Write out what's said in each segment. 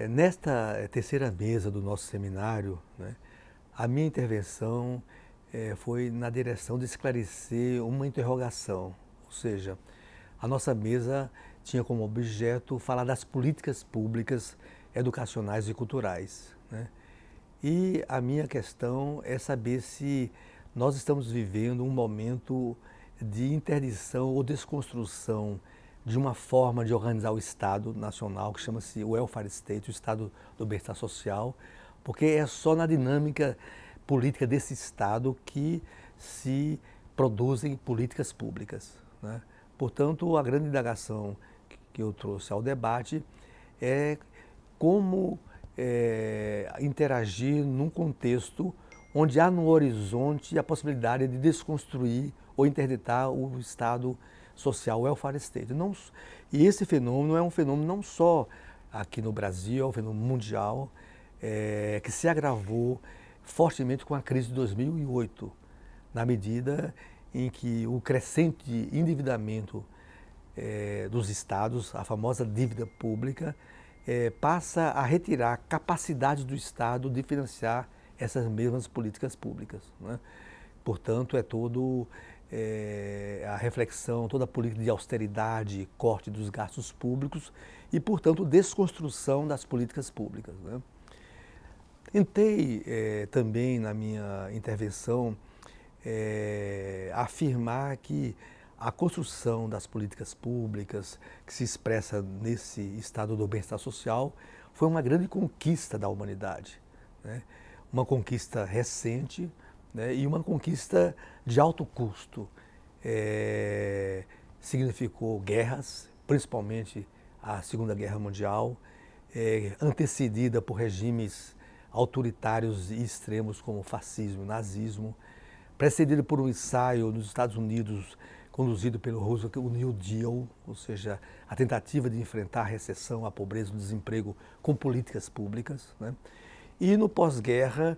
Nesta terceira mesa do nosso seminário, né, a minha intervenção foi na direção de esclarecer uma interrogação, ou seja, a nossa mesa tinha como objeto falar das políticas públicas educacionais e culturais, né? E a minha questão é saber se nós estamos vivendo um momento de interdição ou desconstrução de uma forma de organizar o Estado nacional, que chama-se welfare state, o Estado do bem-estar social, porque é só na dinâmica política desse Estado que se produzem políticas públicas, né? Portanto, a grande indagação que eu trouxe ao debate é como interagir num contexto onde há no horizonte a possibilidade de desconstruir ou interditar o Estado social, o welfare state. Não, e esse fenômeno é um fenômeno não só aqui no Brasil, é um fenômeno mundial, que se agravou fortemente com a crise de 2008, na medida em que o crescente endividamento dos estados, a famosa dívida pública, passa a retirar a capacidade do Estado de financiar essas mesmas políticas públicas, né? Portanto, é todo a reflexão, toda a política de austeridade, corte dos gastos públicos e, portanto, desconstrução das políticas públicas, né? Tentei também, na minha intervenção, afirmar que a construção das políticas públicas, que se expressa nesse estado do bem-estar social, foi uma grande conquista da humanidade, né? Uma conquista recente, né? E uma conquista de alto custo. Significou guerras, principalmente a Segunda Guerra Mundial, antecedida por regimes autoritários e extremos como o fascismo e o nazismo, precedida por um ensaio nos Estados Unidos conduzido pelo Roosevelt, o New Deal, ou seja, a tentativa de enfrentar a recessão, a pobreza, o desemprego com políticas públicas, né? E no pós-guerra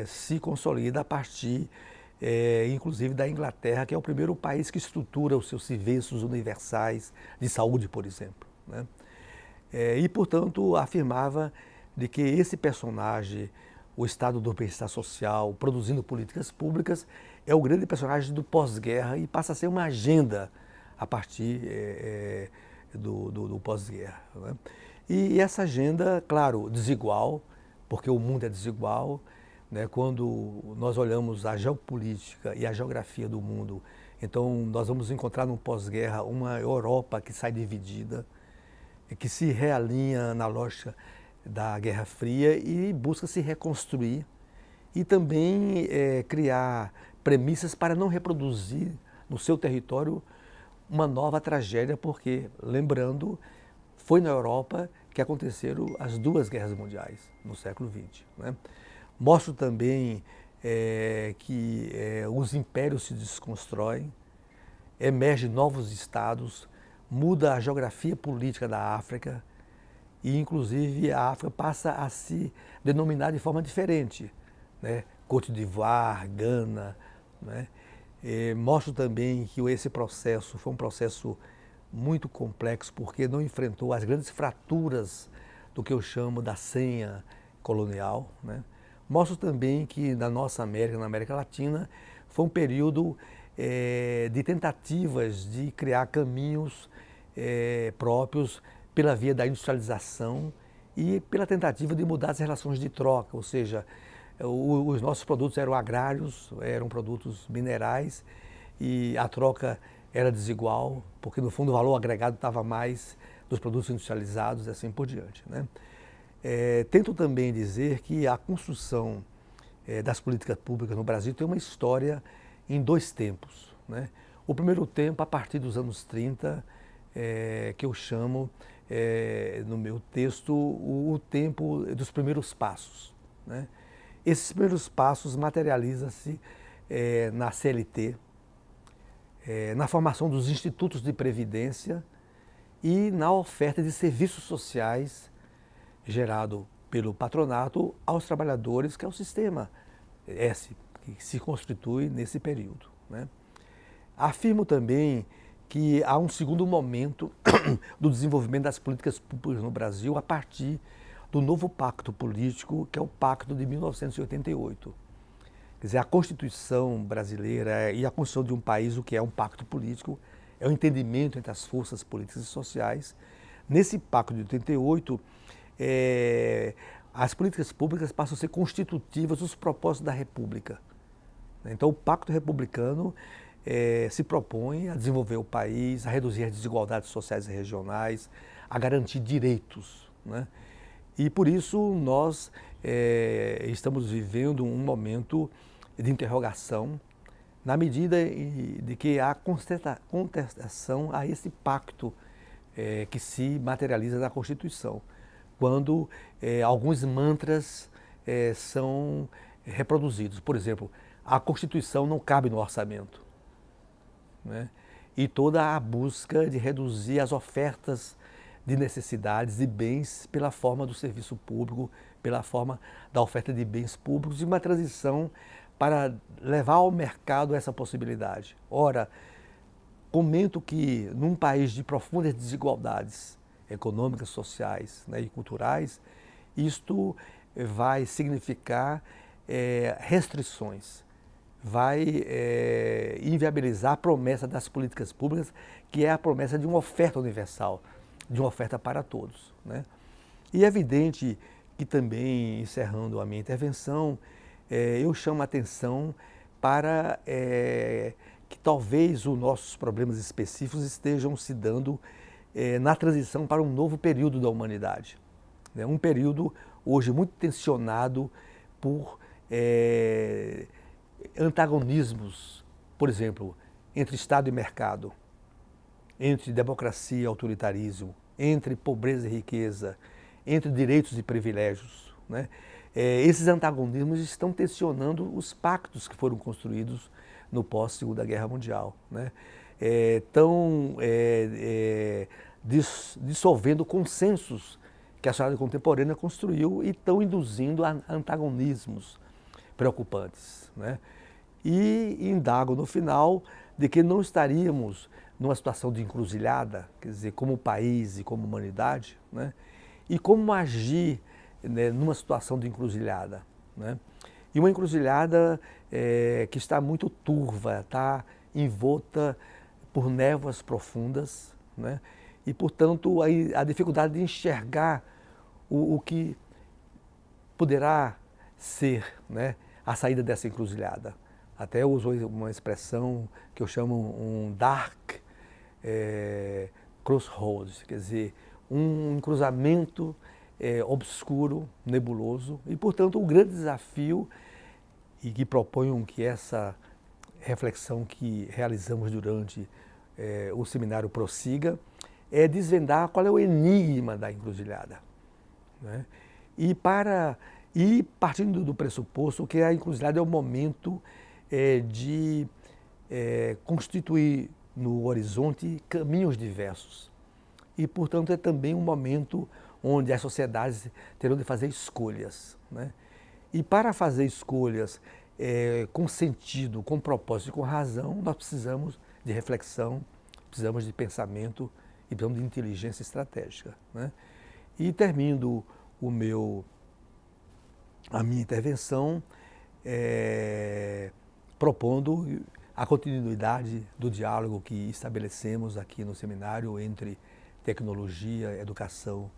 se consolida a partir, inclusive, da Inglaterra, que é o primeiro país que estrutura os seus serviços universais de saúde, por exemplo, né? E, portanto, afirmava de que esse personagem, o Estado do bem-estar social, produzindo políticas públicas, é o grande personagem do pós-guerra e passa a ser uma agenda a partir do pós-guerra, né? E essa agenda, claro, desigual, porque o mundo é desigual, né? Quando nós olhamos a geopolítica e a geografia do mundo, então nós vamos encontrar no pós-guerra uma Europa que sai dividida, que se realinha na lógica da Guerra Fria e busca se reconstruir e também criar premissas para não reproduzir no seu território uma nova tragédia, porque, lembrando, foi na Europa que aconteceram as duas guerras mundiais no século XX, né? Mostro também que os impérios se desconstroem, emergem novos estados, muda a geografia política da África e, inclusive, a África passa a se denominar de forma diferente, né? Côte d'Ivoire, Gana, né? Mostro também que esse processo foi um processo muito complexo porque não enfrentou as grandes fraturas do que eu chamo da senha colonial, né? Mostro também que na nossa América, na América Latina, foi um período de tentativas de criar caminhos próprios pela via da industrialização e pela tentativa de mudar as relações de troca, ou seja, os nossos produtos eram agrários, eram produtos minerais e a troca era desigual, porque no fundo o valor agregado estava mais dos produtos industrializados e assim por diante, né? Tento também dizer que a construção das políticas públicas no Brasil tem uma história em dois tempos, né? O primeiro tempo, a partir dos anos 30, que eu chamo, no meu texto, o tempo dos primeiros passos, né? Esses primeiros passos materializam-se na CLT, na formação dos institutos de previdência e na oferta de serviços sociais gerado pelo patronato aos trabalhadores, que é o sistema S, que se constitui nesse período, né? Afirmo também que há um segundo momento do desenvolvimento das políticas públicas no Brasil a partir do novo pacto político, que é o Pacto de 1988. Quer dizer, a Constituição brasileira e a construção de um país, o que é um pacto político, é o entendimento entre as forças políticas e sociais. Nesse Pacto de 88, as políticas públicas passam a ser constitutivas dos propósitos da República. Então, o Pacto Republicano se propõe a desenvolver o país, a reduzir as desigualdades sociais e regionais, a garantir direitos, né? E por isso nós estamos vivendo um momento de interrogação, na medida de que há contestação a esse pacto que se materializa na Constituição, quando alguns mantras são reproduzidos. Por exemplo, a Constituição não cabe no orçamento, né? E toda a busca de reduzir as ofertas de necessidades e bens pela forma do serviço público, pela forma da oferta de bens públicos e uma transição para levar ao mercado essa possibilidade. Ora, comento que num país de profundas desigualdades econômicas, sociais, né, e culturais, isto vai significar restrições, vai inviabilizar a promessa das políticas públicas, que é a promessa de uma oferta universal, de uma oferta para todos, né? E é evidente que também, encerrando a minha intervenção, eu chamo a atenção para que talvez os nossos problemas específicos estejam se dando na transição para um novo período da humanidade, né? Um período hoje muito tensionado por antagonismos, por exemplo, entre Estado e mercado, entre democracia e autoritarismo, entre pobreza e riqueza, entre direitos e privilégios, né? Esses antagonismos estão tensionando os pactos que foram construídos no pós-Segunda Guerra Mundial, né? Estão dissolvendo consensos que a sociedade contemporânea construiu e estão induzindo a antagonismos preocupantes, né? E indago no final de que não estaríamos numa situação de encruzilhada, quer dizer, como país e como humanidade, né? E como agir, né, numa situação de encruzilhada, né? E uma encruzilhada que está muito turva, está envolta por névoas profundas, né? E, portanto, a dificuldade de enxergar o que poderá ser, né, a saída dessa encruzilhada. Até eu uso uma expressão que eu chamo um dark crossroads, quer dizer, um cruzamento obscuro, nebuloso, e, portanto, o grande desafio, e que proponho que essa reflexão que realizamos durante o seminário prossiga, é desvendar qual é o enigma da encruzilhada, né? E partindo do pressuposto que a encruzilhada é o momento de constituir no horizonte caminhos diversos. E, portanto, é também um momento onde as sociedades terão de fazer escolhas, né? E para fazer escolhas com sentido, com propósito e com razão, nós precisamos de reflexão, precisamos de pensamento e precisamos de inteligência estratégica, né? E termino a minha intervenção propondo a continuidade do diálogo que estabelecemos aqui no seminário entre tecnologia, educação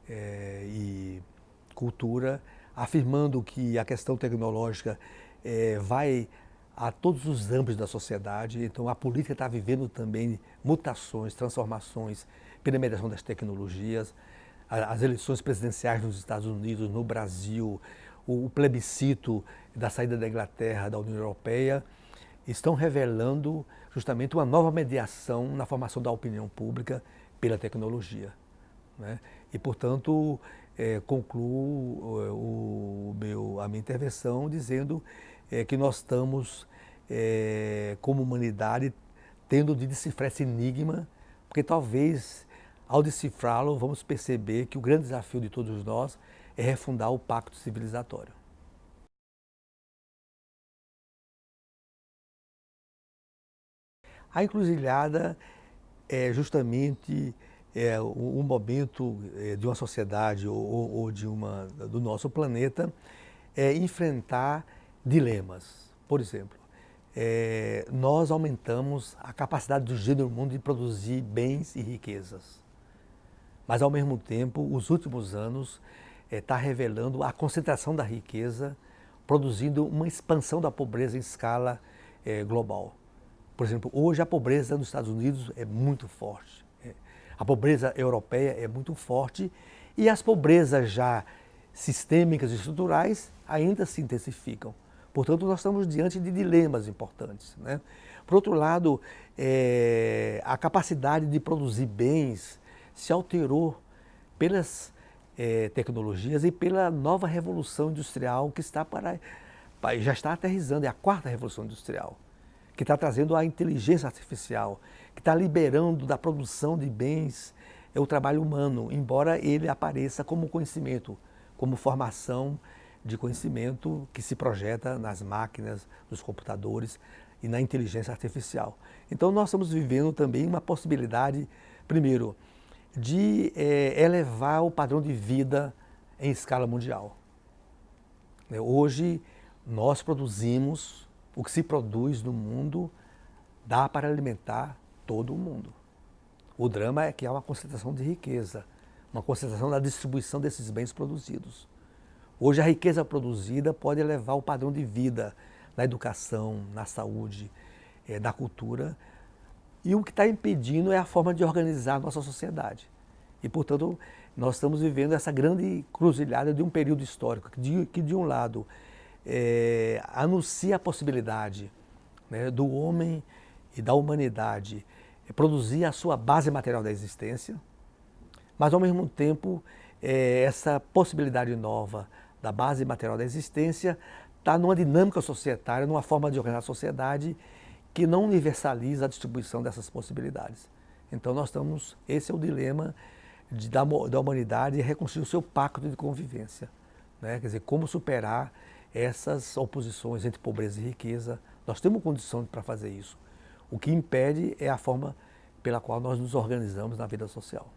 e cultura, afirmando que a questão tecnológica vai a todos os âmbitos da sociedade. Então, a política está vivendo também mutações, transformações pela mediação das tecnologias. As eleições presidenciais nos Estados Unidos, no Brasil, o plebiscito da saída da Inglaterra da União Europeia, estão revelando justamente uma nova mediação na formação da opinião pública pela tecnologia, né? E, portanto, concluo a minha intervenção dizendo que nós estamos, como humanidade, tendo de decifrar esse enigma, porque talvez, ao decifrá-lo, vamos perceber que o grande desafio de todos nós é refundar o pacto civilizatório. A encruzilhada é justamente um momento de uma sociedade ou do nosso planeta enfrentar dilemas. Por exemplo, nós aumentamos a capacidade do gênero humano de produzir bens e riquezas. Mas, ao mesmo tempo, os últimos anos está revelando a concentração da riqueza, produzindo uma expansão da pobreza em escala global. Por exemplo, hoje a pobreza nos Estados Unidos é muito forte. A pobreza europeia é muito forte e as pobrezas já sistêmicas e estruturais ainda se intensificam. Portanto, nós estamos diante de dilemas importantes, né? Por outro lado, a capacidade de produzir bens se alterou pelas tecnologias e pela nova revolução industrial que já está aterrissando, é a quarta revolução industrial, que está trazendo a inteligência artificial, que está liberando da produção de bens o trabalho humano, embora ele apareça como conhecimento, como formação de conhecimento que se projeta nas máquinas, nos computadores e na inteligência artificial. Então nós estamos vivendo também uma possibilidade, primeiro, de elevar o padrão de vida em escala mundial. Hoje nós produzimos, o que se produz no mundo dá para alimentar todo o mundo. O drama é que há uma concentração de riqueza, uma concentração da distribuição desses bens produzidos. Hoje a riqueza produzida pode elevar o padrão de vida na educação, na saúde, na cultura, e o que está impedindo é a forma de organizar a nossa sociedade. E, portanto, nós estamos vivendo essa grande cruzilhada de um período histórico que de um lado, anuncia a possibilidade, né, do homem e da humanidade produzir a sua base material da existência, mas, ao mesmo tempo, essa possibilidade nova da base material da existência está numa dinâmica societária, numa forma de organizar a sociedade que não universaliza a distribuição dessas possibilidades. Então esse é o dilema da humanidade, reconstruir o seu pacto de convivência, né? Quer dizer, como superar essas oposições entre pobreza e riqueza. Nós temos condição para fazer isso. O que impede é a forma pela qual nós nos organizamos na vida social.